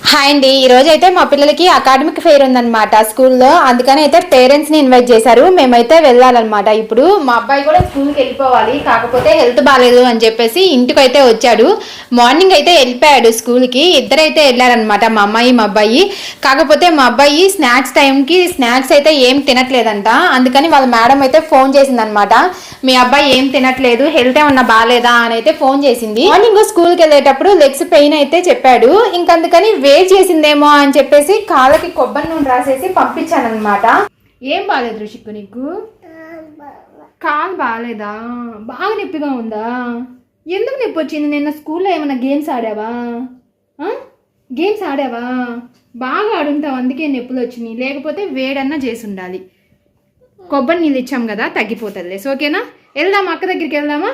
Hi అండి. ఈ రోజు అయితే మా పిల్లలకి అకాడమిక్ ఫెయిర్ ఉందన్నమాట స్కూల్లో. అందుకని అయితే పేరెంట్స్ ని ఇన్వైట్ చేశారు. మేమైతే వెళ్ళాలన్నమాట. ఇప్పుడు మా అబ్బాయి కూడా స్కూల్కి వెళ్ళిపోవాలి, కాకపోతే హెల్త్ బాగాలేదు అని చెప్పేసి ఇంటికి అయితే వచ్చాడు. మార్నింగ్ అయితే వెళ్ళిపోయాడు స్కూల్కి. ఇద్దరైతే వెళ్ళారనమాట, మా అమ్మాయి మా అబ్బాయి. కాకపోతే మా అబ్బాయి స్నాక్స్ టైంకి స్నాక్స్ అయితే ఏం తినట్లేదంట. అందుకని వాళ్ళ మేడం అయితే ఫోన్ చేసిందనమాట, మీ అబ్బాయి ఏం తినట్లేదు, హెల్త్ ఏమన్నా బాగాలేదా అని అయితే ఫోన్ చేసింది. మార్నింగ్ స్కూల్కి వెళ్ళేటప్పుడు లెగ్స్ పెయిన్ అయితే చెప్పాడు. ఇంకందుకని వేట్ చేసిందేమో అని చెప్పేసి కాళ్ళకి కొబ్బరి నూనె రాసేసి పంపించాను అనమాట. ఏం బాగాలేదు రుషిక్కు నీకు? కాలు బాగాలేదా? బాగా నొప్పిగా ఉందా? ఎందుకు నొప్పి వచ్చింది? నిన్న స్కూల్లో ఏమైనా గేమ్స్ ఆడావా? గేమ్స్ ఆడావా? బాగా ఆడుంటావు, అందుకే నొప్పులు వచ్చినాయి. లేకపోతే వేడన్నా చేసి ఉండాలి. కొబ్బరి నీళ్ళు ఇచ్చాం కదా, తగ్గిపోతుంది. ఓకేనా? వెళ్దామా, అక్క దగ్గరికి వెళ్దామా?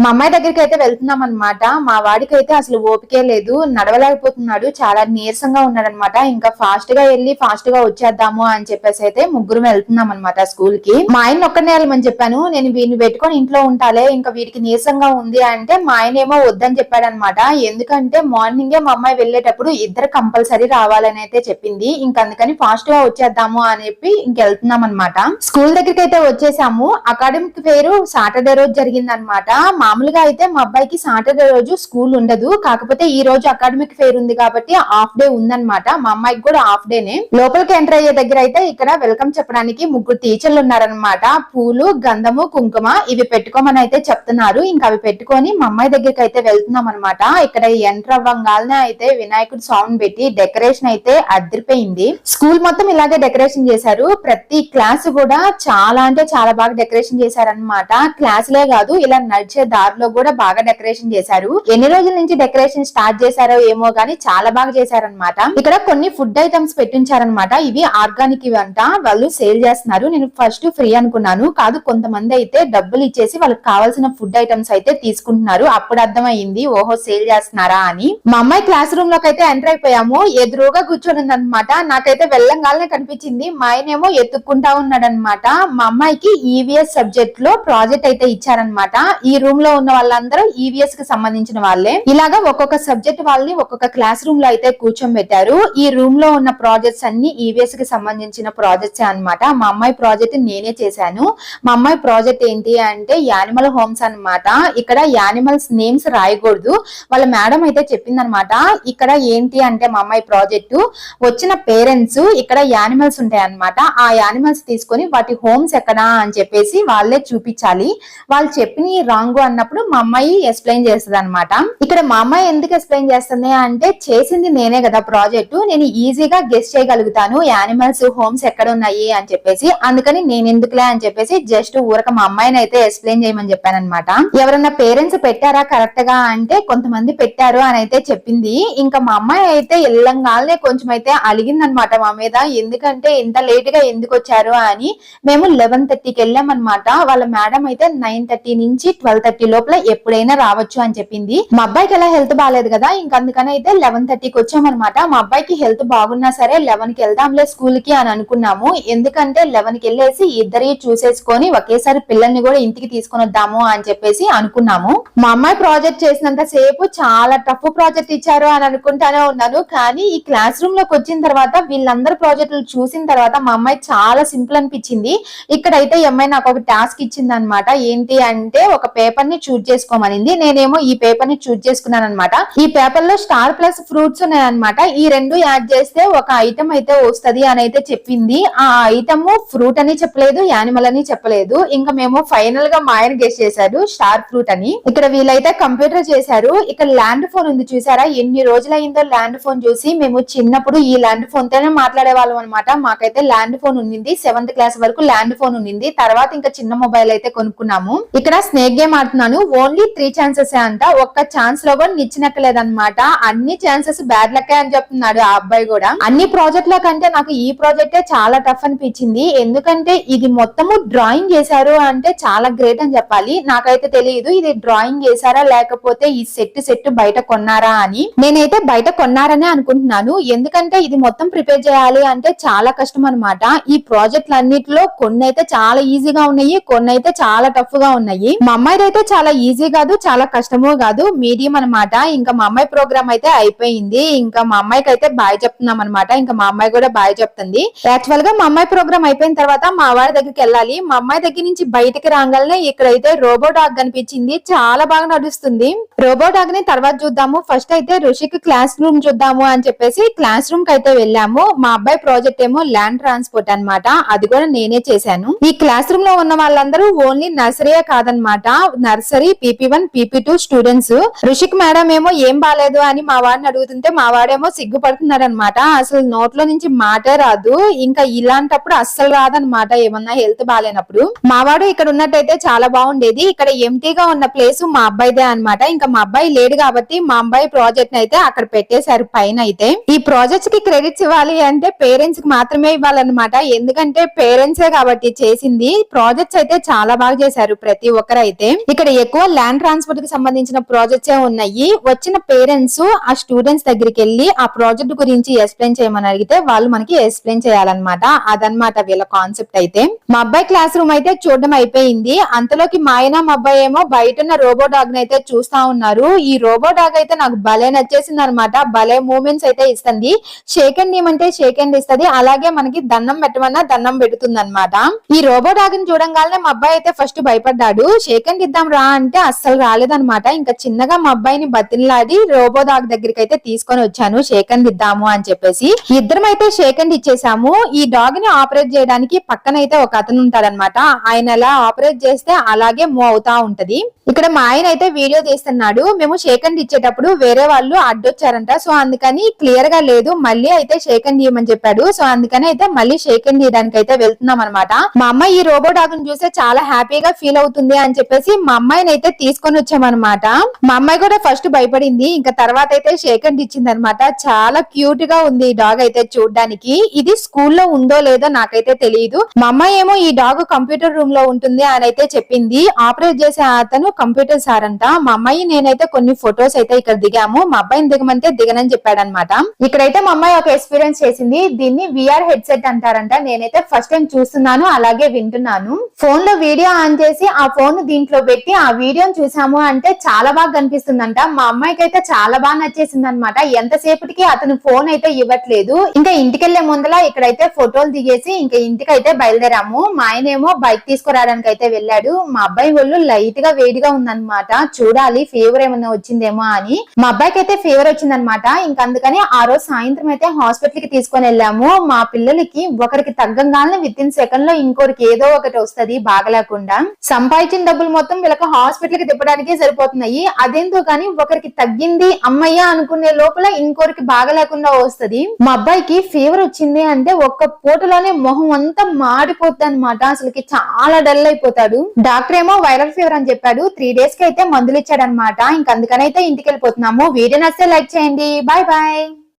మా అమ్మాయి దగ్గరికి అయితే వెళ్తున్నాం అనమాట. మా వాడికి అయితే అసలు ఓపికే లేదు, నడవలేకపోతున్నాడు, చాలా నీరసంగా ఉన్నాడు అనమాట. ఇంకా ఫాస్ట్ గా వెళ్ళి ఫాస్ట్ గా వచ్చేద్దాము అని చెప్పేసి అయితే ముగ్గురు వెళ్తున్నాం అనమాట స్కూల్ కి. మా ఆయన ఒక్కనే వెళ్ళమని చెప్పాను, నేను వీడిని పెట్టుకొని ఇంట్లో ఉంటాలే, ఇంకా వీడికి నీరసంగా ఉంది అంటే మా ఆయన ఏమో వద్దని చెప్పాడు అనమాట. ఎందుకంటే మార్నింగే మా అమ్మాయి వెళ్ళేటప్పుడు ఇద్దరు కంపల్సరీ రావాలని అయితే చెప్పింది. ఇంక అందుకని ఫాస్ట్ గా వచ్చేద్దాము అని చెప్పి ఇంకెళ్తున్నాం అనమాట. స్కూల్ దగ్గరికి అయితే వచ్చేసాము. అకాడమిక్ ఫెయిర్ సాటర్డే రోజు జరిగింది అనమాట. మామూలుగా అయితే మా అబ్బాయికి సాటర్డే రోజు స్కూల్ ఉండదు, కాకపోతే ఈ రోజు అకాడమిక్ ఫెయిర్ ఉంది కాబట్టి హాఫ్ డే ఉందన్నమాట. మా అమ్మాయికి కూడా హాఫ్ డేనే. లోపలికి ఎంటర్ అయ్యే దగ్గర అయితే ఇక్కడ వెల్కమ్ చెప్పడానికి ముగ్గురు టీచర్లు ఉన్నారనమాట. పూలు, గంధము, కుంకుమ ఇవి పెట్టుకోమని అయితే చెప్తున్నారు. ఇంకా అవి పెట్టుకొని మా అమ్మాయి దగ్గరికి అయితే వెళ్తున్నాం అనమాట. ఇక్కడ ఎంటర్ అవ్వగానే అయితే వినాయకుడు సౌండ్ పెట్టి డెకరేషన్ అయితే అదిరిపోయింది. స్కూల్ మొత్తం ఇలాగే డెకరేషన్ చేశారు. ప్రతి క్లాస్ కూడా చాలా అంటే చాలా బాగా డెకరేషన్ చేశారనమాట. క్లాసులే కాదు, ఇలా నడిచే దారిలో కూడా బాగా డెకరేషన్ చేశారు. ఎన్ని రోజుల నుంచి డెకరేషన్ స్టార్ట్ చేశారో ఏమో గానీ చాలా బాగా చేశారనమాట. ఇక్కడ కొన్ని ఫుడ్ ఐటమ్స్ పెట్టించారనమాట. ఇవి ఆర్గానిక్ ఇవి అంట, వాళ్ళు సేల్ చేస్తున్నారు. నేను ఫస్ట్ ఫ్రీ అనుకున్నాను, కాదు కొంతమంది అయితే డబ్బులు ఇచ్చేసి వాళ్ళకి కావాల్సిన ఫుడ్ ఐటమ్స్ అయితే తీసుకుంటున్నారు. అప్పుడు అర్థమైంది, ఓహో సేల్ చేస్తున్నారా అని. మా అమ్మాయి క్లాస్ రూమ్ లోకి అయితే ఎంటర్ అయిపోయాము. ఎదురుగా కూర్చొని ఉందనమాట. నాకైతే వెళ్ళంగానే కనిపించింది. మా ఆయనేమో ఎత్తుక్కుంటా ఉన్నాడు అనమాట. మా అమ్మాయికి ఈవీఎస్ సబ్జెక్ట్ లో ప్రాజెక్ట్ అయితే ఇచ్చారనమాట. ఈ రూమ్ లో ఉన్న వాళ్ళందరూ ఈవీఎస్ కి సంబంధించిన వాళ్ళే. ఇలాగా ఒక్కొక్క సబ్జెక్ట్ వాళ్ళని ఒక్కొక్క క్లాస్ రూమ్ లో అయితే కూర్చోబెట్టారు. ఈ రూమ్ లో ఉన్న ప్రాజెక్ట్స్ అన్ని ఈవీఎస్ కి సంబంధించిన ప్రాజెక్ట్స్ అన్నమాట. మా అమ్మాయి ప్రాజెక్ట్ నేనే చేశాను. మా అమ్మాయి ప్రాజెక్ట్ ఏంటి అంటే యానిమల్ హోమ్స్ అన్నమాట. ఇక్కడ యానిమల్స్ నేమ్స్ రాయకూడదు. వాళ్ళ మేడం అయితే చెప్పిందనమాట. ఇక్కడ ఏంటి అంటే మా అమ్మాయి ప్రాజెక్టు వచ్చిన పేరెంట్స్ ఇక్కడ యానిమల్స్ ఉంటాయి అన్నమాట. ఆ యానిమల్స్ తీసుకొని వాటి హోమ్స్ ఎక్కడా అని చెప్పేసి వాళ్ళే చూపించాలి. వాళ్ళు చెప్పిన రాంగ్ అన్నప్పుడు మా అమ్మాయి ఎక్స్ప్లెయిన్ చేస్తుంది అనమాట. ఇక్కడ మా అమ్మాయి ఎందుకు ఎక్స్ప్లెయిన్ చేస్తుంది అంటే చేసింది నేనే కదా ప్రాజెక్టు, నేను ఈజీగా గెస్ చేయగలుగుతాను యానిమల్స్ హోమ్స్ ఎక్కడ ఉన్నాయి అని చెప్పేసి. అందుకని నేను ఎందుకులే అని చెప్పేసి జస్ట్ ఊరక మా అమ్మాయిని అయితే ఎక్స్ప్లెయిన్ చేయమని చెప్పాను అనమాట. ఎవరన్నా పేరెంట్స్ పెట్టారా కరెక్ట్ గా అంటే కొంతమంది పెట్టారు అని అయితే చెప్పింది. ఇంకా మా అమ్మాయి అయితే ఎల్లంగానే కొంచెం అయితే అలిగిందనమాట మా మీద, ఎందుకంటే ఇంత లేట్ గా ఎందుకు వచ్చారు అని. మేము 11:30కి వెళ్ళామన్నమాట. వాళ్ళ మేడం అయితే 9:30 నుంచి 12:30 లోపల ఎప్పుడైనా రావచ్చు అని చెప్పింది. మా అబ్బాయికి ఎలా హెల్త్ బాగాలేదు కదా, ఇంకా అందుకని అయితే 11:30కి వచ్చామన్నమాట. మా అబ్బాయికి హెల్త్ బాగున్నా సరే 11కి వెళ్దాంలే స్కూల్ కి అని అనుకున్నాము. ఎందుకంటే 11కి వెళ్ళేసి ఇద్దరి చూసేసుకొని ఒకేసారి పిల్లల్ని కూడా ఇంటికి తీసుకొని వద్దాము అని చెప్పేసి అనుకున్నాము. మా అమ్మాయి ప్రాజెక్ట్ చేసినంత సేపు చాలా టఫ్ ప్రాజెక్ట్ ఇచ్చారు అని అనుకుంటానే ఉన్నాను. కానీ ఈ క్లాస్ రూమ్ లోకి వచ్చిన తర్వాత వీళ్ళందరూ ప్రాజెక్టులు చూసిన తర్వాత మా అమ్మాయి చాలా సింపుల్ అనిపించింది. ఇక్కడైతే ఈ అమ్మాయి నాకు ఒక టాస్క్ ఇచ్చింది అనమాట. ఏంటి అంటే ఒక పేపర్ ని చూజ్ చేసుకోమనింది. నేనేమో ఈ పేపర్ ని చూజ్ చేసుకున్నాను అనమాట. ఈ పేపర్ లో స్టార్ ప్లస్ ఫ్రూట్స్ ఉన్నాయన్నమాట. ఈ రెండు యాడ్ చేస్తే ఒక ఐటమ్ అయితే వస్తది అని అయితే చెప్పింది. ఆ ఐటమ్ ఫ్రూట్ అని చెప్పలేదు, యానిమల్ అని చెప్పలేదు. ఇంకా మేము ఫైనల్ గా మా ఆయన గెస్ చేశారు స్టార్ ఫ్రూట్ అని. ఇక్కడ వీళ్ళైతే కంప్యూటర్ చేశారు. ఇక్కడ ల్యాండ్ ఫోన్ ఉంది చూసారా, ఎన్ని రోజులైందో ల్యాండ్ ఫోన్ చూసి. మేము చిన్నప్పుడు ఈ ల్యాండ్ ఫోన్ తోనే మాట్లాడే వాళ్ళం అనమాట. మాకైతే ల్యాండ్ ఫోన్ ఉండింది, 7th క్లాస్ వరకు ల్యాండ్ ఫోన్ ఉండింది. తర్వాత ఇంకా చిన్న మొబైల్ అయితే కొనుక్కున్నాము. ఇక్కడ స్నేక్ గేమ్ ఆడుతున్నాను. ఓన్లీ 3 ఛాన్సెస్ అంట. ఒక్క ఛాన్స్ లో కూడా నిచ్చినక్కలేదన్నమాట. అన్ని ఛాన్సెస్ బ్యాడ్ లక్ అని చెప్తున్నాడు ఆ అబ్బాయి కూడా. అన్ని ప్రాజెక్ట్ లో కంటే నాకు ఈ ప్రాజెక్టే చాలా టఫ్ అనిపించింది. ఎందుకంటే ఇది మొత్తము డ్రాయింగ్ చేశారు అంటే చాలా గ్రేట్ అని చెప్పాలి. నాకైతే తెలియదు ఇది డ్రాయింగ్ చేశారా లేకపోతే ఈ సెట్ బయట కొన్నారా అని. నేనైతే బయట కొన్నారనే అనుకుంటున్నాను. ఎందుకంటే ఇది మొత్తం ప్రిపేర్ చేయాలి అంటే చాలా కష్టం అనమాట. ఈ ప్రాజెక్టులు అన్నిటిలో కొన్ని అయితే చాలా ఈజీగా ఉన్నాయి, కొన్ని అయితే చాలా టఫ్ గా ఉన్నాయి. మా అమ్మాయి అయితే చాలా ఈజీ కాదు, చాలా కష్టము కాదు, మీడియం అనమాట. ఇంకా మా అమ్మాయి ప్రోగ్రామ్ అయితే అయిపోయింది. ఇంకా మా అమ్మాయికి అయితే బాయ్ చెప్తున్నాం అనమాట. ఇంకా మా అమ్మాయి కూడా బాయ్ చెప్తుంది. యాక్చువల్ గా మా అమ్మాయి ప్రోగ్రామ్ అయిపోయిన తర్వాత మా వాడి దగ్గరికి వెళ్ళాలి. మా అమ్మాయి దగ్గర నుంచి బయటికి రాగానే ఇక్కడైతే రోబో డాగ్ కనిపించింది. చాలా బాగా నడుస్తుంది. రోబో డాగ్ ని తర్వాత చూద్దాము. ఫస్ట్ అయితే రుషికి క్లాస్ రూమ్ చూద్దాము అని చెప్పేసి క్లాస్ రూమ్ కి అయితే వెళ్ళాము. మా అబ్బాయి ప్రాజెక్ట్ ఏమో ల్యాండ్ ట్రాన్స్పోర్ట్ అన్నమాట. అది కూడా నేనే చేశాను. ఈ క్లాస్ రూమ్ లో ఉన్న వాళ్ళందరూ ఓన్లీ నర్సరీయే కాదనమాట, nursery PP1 PP2 students. రుషిక్ madam ఏమో ఏం బాలేదు అని మా వాడిని అడుగుతుంటే మా వాడేమో సిగ్గుపడుతున్నాడు అనమాట. అసలు నోట్లో నుంచి మాటే రాదు. ఇంకా ఇలాంటప్పుడు అస్సలు రాదనమాట ఏమన్నా హెల్త్ బాగాలేనప్పుడు. మా వాడు ఇక్కడ ఉన్నట్టయితే చాలా బాగుండేది. ఇక్కడ ఎంటీగా ఉన్న ప్లేస్ మా అబ్బాయిదే అనమాట. ఇంకా మా అబ్బాయి లేడు కాబట్టి మా అబ్బాయి ప్రాజెక్ట్ అయితే అక్కడ పెట్టేశారు పైన. అయితే ఈ ప్రాజెక్ట్స్ కి క్రెడిట్స్ ఇవ్వాలి అంటే పేరెంట్స్ కి మాత్రమే ఇవ్వాలన్నమాట. ఎందుకంటే పేరెంట్సే కాబట్టి చేసింది. ప్రాజెక్ట్స్ అయితే చాలా బాగా చేశారు ప్రతి ఒక్కరు. అయితే ఇక్కడ ఎక్కువ ల్యాండ్ ట్రాన్స్పోర్ట్ కి సంబంధించిన ప్రాజెక్ట్స్ ఉన్నాయి. వచ్చిన పేరెంట్స్ ఆ స్టూడెంట్స్ దగ్గరికి వెళ్ళి ఆ ప్రాజెక్ట్ గురించి ఎక్స్ప్లెయిన్ చేయమని అడిగితే వాళ్ళు మనకి ఎక్స్ప్లెయిన్ చేయాలన్నమాట. అదనమాట వీళ్ళ కాన్సెప్ట్. అయితే మా అబ్బాయి క్లాస్ రూమ్ అయితే చూడడం అయిపోయింది. అంతలోకి మా ఆయన మా అబ్బాయి ఏమో బయట ఉన్న రోబో డాగ్ ని అయితే చూస్తా ఉన్నారు. ఈ రోబో డాగ్ అయితే నాకు భలే నచ్చేసింది అనమాట. భలే మూమెంట్స్ అయితే ఇస్తుంది. షేక్ అండ్ ఇవ్వమంటే షేక్ అండ్ ఇస్తుంది. అలాగే మనకి దండం పెట్టమన్నా దండం పెడుతుంది అనమాట. ఈ రోబో డాగ్ ని చూడంగానే మా అబ్బాయి అయితే ఫస్ట్ భయపడ్డాడు. షేక్ అండ్ ఇద్దాం రా అంటే అస్సలు రాలేదనమాట. ఇంకా చిన్నగా మా అబ్బాయిని బతిలాడి రోబో డాగ్ దగ్గరికి అయితే తీసుకొని వచ్చాను. షేక్ అండ్ ఇద్దాము అని చెప్పేసి ఇద్దరం అయితే షేక్ అండ్ ఇచ్చేసాము. ఈ డాగ్ ని ఆపరేట్ చేయడానికి పక్కన అయితే ఒక అతను ఉంటాడనమాట. ఆయన ఎలా ఆపరేట్ చేస్తే అలాగే మూవ్ అవుతా ఉంటది. ఇక్కడ మా ఆయన అయితే వీడియో తీస్తున్నాడు. మేము షేక్ అండ్ ఇచ్చేటప్పుడు వేరే వాళ్ళు అడ్డొచ్చారంట. సో అందుకని క్లియర్ గా లేదు. మళ్ళీ అయితే షేక్ అండ్ ఇవ్వమని చెప్పాడు. సో అందుకని అయితే మళ్ళీ షేక్ అండ్ ఇవ్వడానికి అయితే వెళ్తున్నాం అనమాట. మా అమ్మాయి ఈ రోబో డాగ్ ని చూస్తే చాలా హ్యాపీగా ఫీల్ అవుతుంది అని చెప్పేసి మా అమ్మాయిని అయితే తీసుకొని వచ్చామన్నమాట. మా అమ్మాయి కూడా ఫస్ట్ భయపడింది. ఇంకా తర్వాత అయితే షేక్ అండ్ ఇచ్చింది అనమాట. చాలా క్యూట్ గా ఉంది ఈ డాగ్ అయితే చూడడానికి. ఇది స్కూల్లో ఉందో లేదో నాకైతే తెలియదు. మా అమ్మాయి ఏమో ఈ డాగ్ కంప్యూటర్ రూమ్ లో ఉంటుంది అని అయితే చెప్పింది. ఆపరేట్ చేసే అతను కంప్యూటర్ సార్ అంట. మా అమ్మాయి నేనైతే కొన్ని ఫొటోస్ అయితే ఇక్కడ దిగాము. మా అబ్బాయిని దిగమంటే దిగనని చెప్పాడనమాట. ఇక్కడైతే మా అమ్మాయి ఒక ఎక్స్పీరియన్స్ చేసింది. దీన్ని VR హెడ్సెట్ అంటారంట. నేనైతే ఫస్ట్ టైం చూస్తున్నాను, అలాగే వింటున్నాను. ఫోన్ లో వీడియో ఆన్ చేసి ఆ ఫోన్ దీంట్లో పెట్టి ఆ వీడియోని చూసాము అంటే చాలా బాగా కనిపిస్తుందంట. మా అమ్మాయికి అయితే చాలా బాగా నచ్చేసింది అనమాట. ఎంతసేపటికి అతను ఫోన్ అయితే ఇవ్వట్లేదు. ఇంకా ఇంటికెళ్లే ముందల ఇక్కడైతే ఫోటోలు దిగేసి ఇంకా ఇంటికి అయితే బయలుదేరాము. మా ఆయన ఏమో బైక్ తీసుకురావడానికి అయితే వెళ్ళాడు. మా అబ్బాయి ఒళ్ళు లైట్ గా వేడిగా ఉందన్నమాట. చూడాలి ఫీవర్ ఏమన్నా వచ్చిందేమో అని. మా అబ్బాయికి అయితే ఫీవర్ వచ్చిందనమాట. ఇంకా అందుకని ఆ రోజు సాయంత్రం అయితే హాస్పిటల్ కి తీసుకొని వెళ్ళాము. మా పిల్లలకి ఒకరికి తగ్గంగానే విత్ ఇన్ సెకండ్ లో ఇంకొకరికి ఏదో ఒకటి వస్తది బాగలేకుండా. సంపాదించిన డబ్బులు మొత్తం వీళ్ళకి హాస్పిటల్ కి తిప్పడానికే సరిపోతున్నాయి. అదేంతో కానీ ఒకరికి తగ్గింది అమ్మయ్య అనుకునే లోపల ఇంకొకరికి బాగలేకుండా వస్తది. మా అబ్బాయికి ఫీవర్ వచ్చింది అంటే ఒక్క పూటలోనే మొహం అంతా మాడిపోద్ది అనమాట. అసలుకి చాలా డల్ అయిపోతాడు. డాక్టర్ ఏమో వైరల్ ఫీవర్ అని చెప్పాడు. 3 days కి అయితే మందులు ఇచ్చాడనమాట. ఇంక అందుకనైతే ఇంటికి వెళ్ళిపోతున్నాము. వీడియో నచ్చితే లైక్ చేయండి. Bye bye.